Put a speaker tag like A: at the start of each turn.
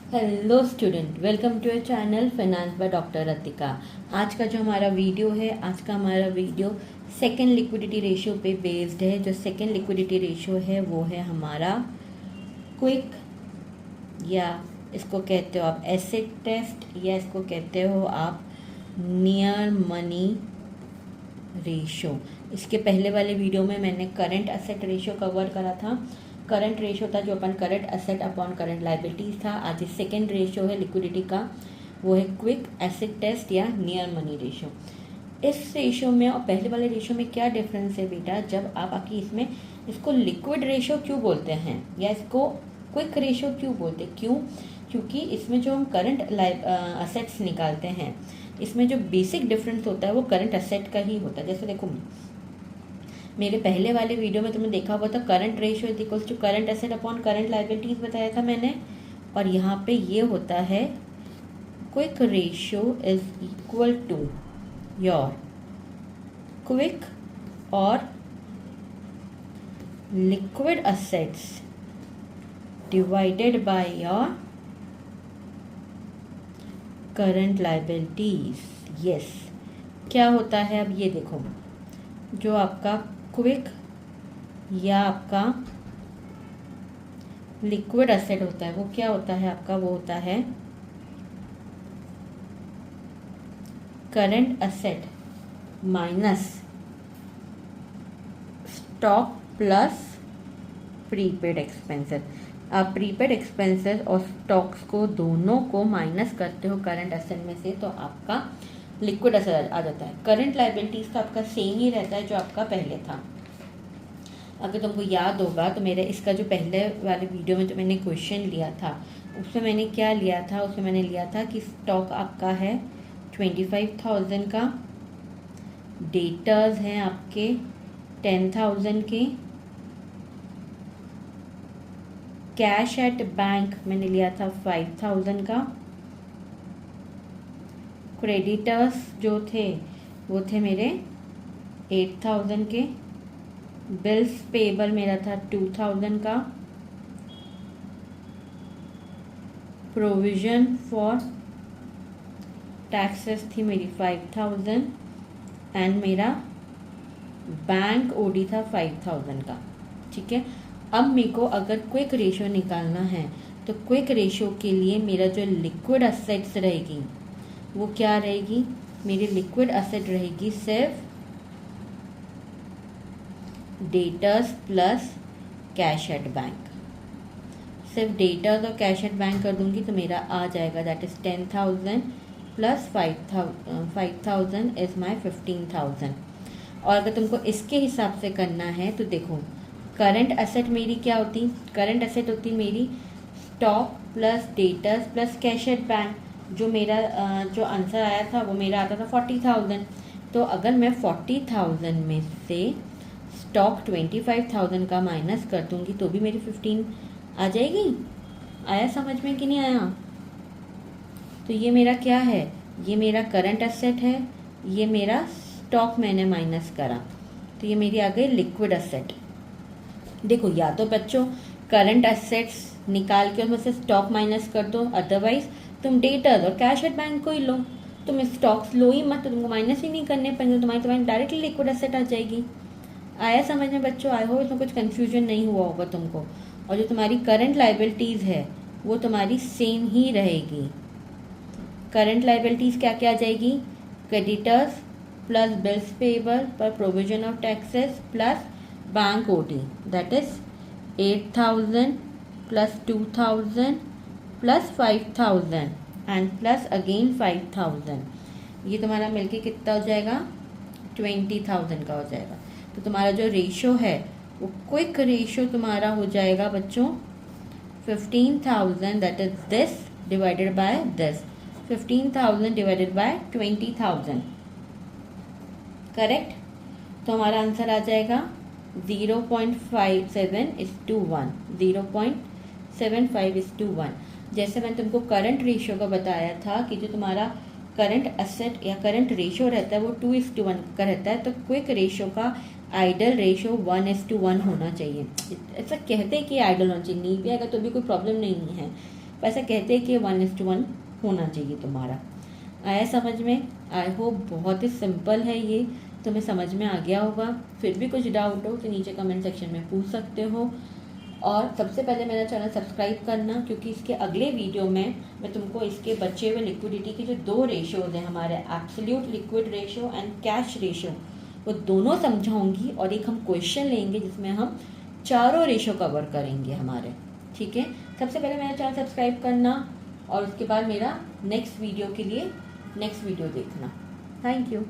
A: Hello student, welcome to your channel finance by doctor Ratika. आज का जो हमारा वीडियो है, सेकेंड लिक्विडिटी रेशियो पे बेस्ड है। जो सेकेंड लिक्विडिटी रेशियो है वो है हमारा क्विक, या इसको कहते हो आप एसेट टेस्ट, या इसको कहते हो आप नियर मनी रेशियो। इसके पहले वाले वीडियो में मैंने करंट एसेट रेशियो कवर करा था। करंट रेशियो था जो अपन current asset upon current liabilities था। आज सेकेंड रेशियो है लिक्विडिटी का, वो है क्विक एसेट टेस्ट या नियर मनी रेशियो। इस रेशियो में और पहले वाले रेशियो में क्या डिफरेंस है बेटा? जब आप आके इसमें इसको लिक्विड रेशियो क्यों बोलते हैं या इसको क्विक रेशियो क्यों बोलते हैं? क्योंकि इसमें जो हम करंट असेट्स निकालते हैं, इसमें जो बेसिक डिफरेंस होता है वो करंट असेट का ही होता है। जैसे देखो, मेरे पहले वाले वीडियो में तुमने देखा हुआ था current ratio is equals to current asset upon current liabilities बताया था मैंने, और यहाँ पे ये होता है quick ratio is equal to your quick और liquid assets divided by your current liabilities. Yes, क्या होता है अब ये देखो, जो आपका क्विक या आपका लिक्विड एसेट होता है वो क्या होता है आपका? वो होता है current asset minus stock plus prepaid expenses. आप प्रीपेड एक्सपेंसेस और स्टॉक्स को दोनों को माइनस करते हो करंट एसेट में से, तो आपका लिक्विड एसेट आ जाता है। करंट लाइबिलिटीज का आपका सेम ही रहता है जो आपका पहले था। अगर तुमको याद होगा तो मेरे इसका जो पहले वाले वीडियो में जो मैंने क्वेश्चन लिया था, उसमें मैंने क्या लिया था? उसमें मैंने लिया था कि स्टॉक आपका है 25,000 का, डेटर्स हैं आपके 10,000 के, कैश एट बैंक मैंने लिया था 5,000 का, क्रेडिटर्स जो थे वो थे मेरे 8,000 के, बिल्स पेबल मेरा था 2,000 का, प्रोविजन फॉर टैक्सेस थी मेरी 5,000 एंड मेरा बैंक ओडी था 5,000 का। ठीक है, अब मेरे को अगर क्विक रेशियो निकालना है तो क्विक रेशियो के लिए मेरा जो लिक्विड असेट्स रहेगी वो क्या रहेगी? मेरी लिक्विड असेट रहेगी सिर्फ debtors plus cash at bank. सिर्फ डेटर्स और कैश एट बैंक कर दूंगी तो मेरा आ जाएगा, that is 10,000 plus 5,000 is my 15,000। और अगर तुमको इसके हिसाब से करना है तो देखो, करंट एसेट मेरी क्या होती? करंट एसेट होती मेरी stock plus debtors plus cash at bank. जो मेरा जो आंसर आया था वो मेरा आता था 40,000। तो अगर मैं 40,000 में से स्टॉक 25,000 का माइनस कर दूंगी तो भी मेरी 15 आ जाएगी। आया समझ में कि नहीं आया? तो ये मेरा क्या है? ये मेरा करंट एसेट है, ये मेरा स्टॉक मैंने माइनस करा, तो ये मेरी आ गई लिक्विड एसेट। देखो, या तो बच्चों करंट एसेट्स निकाल के उसमें से स्टॉक माइनस कर दो, अदरवाइज तुम डेटर्स और कैश एट बैंक को ही लो। तुम स्टॉक्स लो ही मत, तो तुमको माइनस ही नहीं करने पड़ेंगे, तुम्हारी डायरेक्टली लिक्विड एसेट आ जाएगी। आया समझ में बच्चों? आई होप इसमें कुछ कंफ्यूजन नहीं हुआ होगा तुमको। और जो तुम्हारी करंट लाइबिलिटीज है वो तुम्हारी सेम ही रहेगी। करंट लाइबिलिटीज क्या क्या आ जाएगी? क्रेडिटर्स प्लस बिल्स पेबल पर provision of taxes plus bank OD, that is 8,000 plus 2,000 plus 5,000 and plus again 5,000। ये तुम्हारा मिलके कितना हो जाएगा? 20,000 का हो जाएगा। तो तुम्हारा जो रेशियो है वो क्विक रेशियो तुम्हारा हो जाएगा बच्चों 15,000, that is this divided by this, 15,000 divided by 20,000। Correct? तो हमारा आंसर आ जाएगा 0.57:1, 0.75:1। जैसे मैंने तुमको करंट रेशियो का बताया था कि जो तुम्हारा करंट एसेट या करंट रेशियो रहता है वो 2:1 का रहता है, तो क्विक रेशियो का आइडल रेशियो 1:1 होना चाहिए। ऐसा कहते हैं कि आइडल होना चाहिए, नहीं भी आएगा तो भी कोई प्रॉब्लम नहीं है, वैसे कहते हैं कि 1:1 होना चाहिए तुम्हारा। आया समझ में? आई होप बहुत ही सिंपल है ये, तुम्हें समझ में आ गया होगा। फिर भी कुछ डाउट हो तो नीचे कमेंट सेक्शन में पूछ सकते हो। और सबसे पहले मेरा चैनल सब्सक्राइब करना, क्योंकि इसके अगले वीडियो में मैं तुमको इसके बचे हुए लिक्विडिटी के जो 2 रेशियोज हैं हमारे, absolute liquid ratio and cash ratio, वो दोनों समझाऊंगी। और एक हम क्वेश्चन लेंगे जिसमें हम चारों रेशियो कवर करेंगे हमारे। ठीक है, सबसे पहले मेरा चैनल सब्सक्राइब करना और उसके बाद मेरा नेक्स्ट वीडियो के लिए नेक्स्ट वीडियो देखना। Thank you.